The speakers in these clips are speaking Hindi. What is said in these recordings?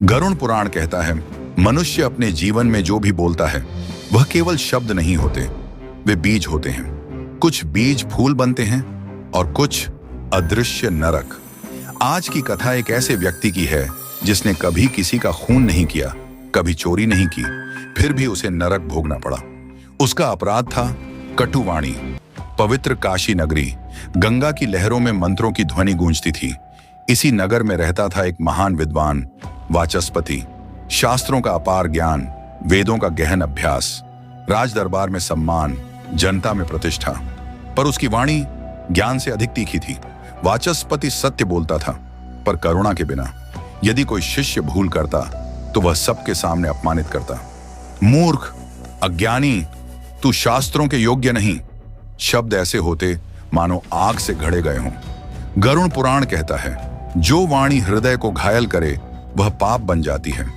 गरुड़ पुराण कहता है, मनुष्य अपने जीवन में जो भी बोलता है वह केवल शब्द नहीं होते, वे बीज होते हैं। कुछ बीज फूल बनते हैं और कुछ अदृश्य नरक। आज की कथा एक ऐसे व्यक्ति की है जिसने कभी किसी का खून नहीं किया, कभी चोरी नहीं की, फिर भी उसे नरक भोगना पड़ा। उसका अपराध था कटुवाणी। पवित्र काशी नगरी, गंगा की लहरों में मंत्रों की ध्वनि गूंजती थी। इसी नगर में रहता था एक महान विद्वान वाचस्पति। शास्त्रों का अपार ज्ञान, वेदों का गहन अभ्यास, राज दरबार में सम्मान, जनता में प्रतिष्ठा। पर उसकी वाणी ज्ञान से अधिक तीखी थी। वाचस्पति सत्य बोलता था, पर करुणा के बिना। यदि कोई शिष्य भूल करता तो वह सबके सामने अपमानित करता। मूर्ख, अज्ञानी, तू शास्त्रों के योग्य नहीं। शब्द ऐसे होते मानो आग से घड़े गए हों। गरुड़ पुराण कहता है, जो वाणी हृदय को घायल करे वह पाप बन जाती है।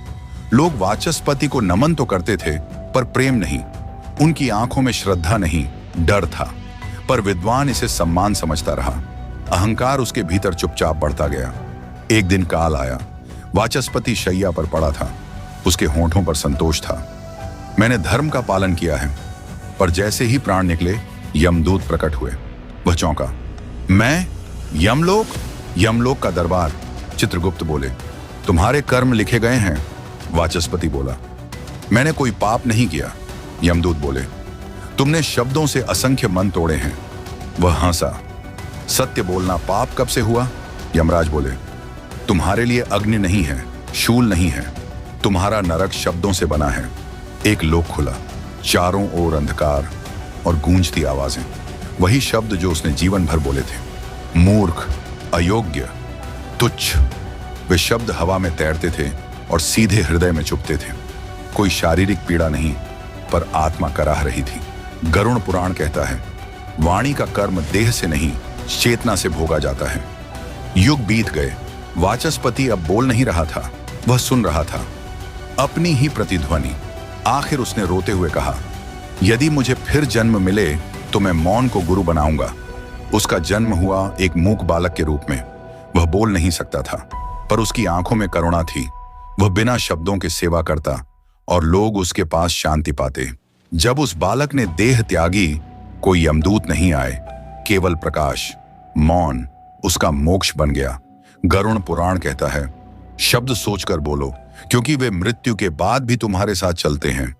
लोग वाचस्पति को नमन तो करते थे, पर प्रेम नहीं। उनकी आंखों में श्रद्धा नहीं, डर था। पर विद्वान इसे सम्मान समझता रहा। अहंकार उसके भीतर चुपचाप बढ़ता गया। एक दिन काल आया। वाचस्पति शैया पर पड़ा था। उसके होंठों पर संतोष था। मैंने धर्म का पालन किया है। पर जैसे ही प्राण निकले, यमदूत प्रकट हुए। वह चौंका। मैं? यमलोक? यमलोक का दरबार। चित्रगुप्त बोले, तुम्हारे कर्म लिखे गए हैं। वाचस्पति बोला, मैंने कोई पाप नहीं किया। यमदूत बोले, तुमने शब्दों से असंख्य मन तोड़े हैं। वह हंसा। सत्य बोलना पाप कब से हुआ? यमराज बोले, तुम्हारे लिए अग्नि नहीं है, शूल नहीं है। तुम्हारा नरक शब्दों से बना है। एक लोक खुला, चारों ओर अंधकार और गूंजती आवाजें। वही शब्द जो उसने जीवन भर बोले थे। मूर्ख, अयोग्य, तुच्छ। वे शब्द हवा में तैरते थे और सीधे हृदय में चुभते थे। कोई शारीरिक पीड़ा नहीं, पर आत्मा कराह रही थी। गरुड़ पुराण कहता है, वाणी का कर्म देह से नहीं, चेतना से भोगा जाता है। युग बीत गए। वाचस्पति अब बोल नहीं रहा था, वह सुन रहा था अपनी ही प्रतिध्वनि। आखिर उसने रोते हुए कहा, यदि मुझे फिर जन्म मिले तो मैं मौन को गुरु बनाऊंगा। उसका जन्म हुआ एक मूक बालक के रूप में। वह बोल नहीं सकता था, पर उसकी आंखों में करुणा थी। वह बिना शब्दों के सेवा करता और लोग उसके पास शांति पाते। जब उस बालक ने देह त्यागी, कोई यमदूत नहीं आए, केवल प्रकाश, मौन उसका मोक्ष बन गया। गरुड़ पुराण कहता है, शब्द सोचकर बोलो, क्योंकि वे मृत्यु के बाद भी तुम्हारे साथ चलते हैं।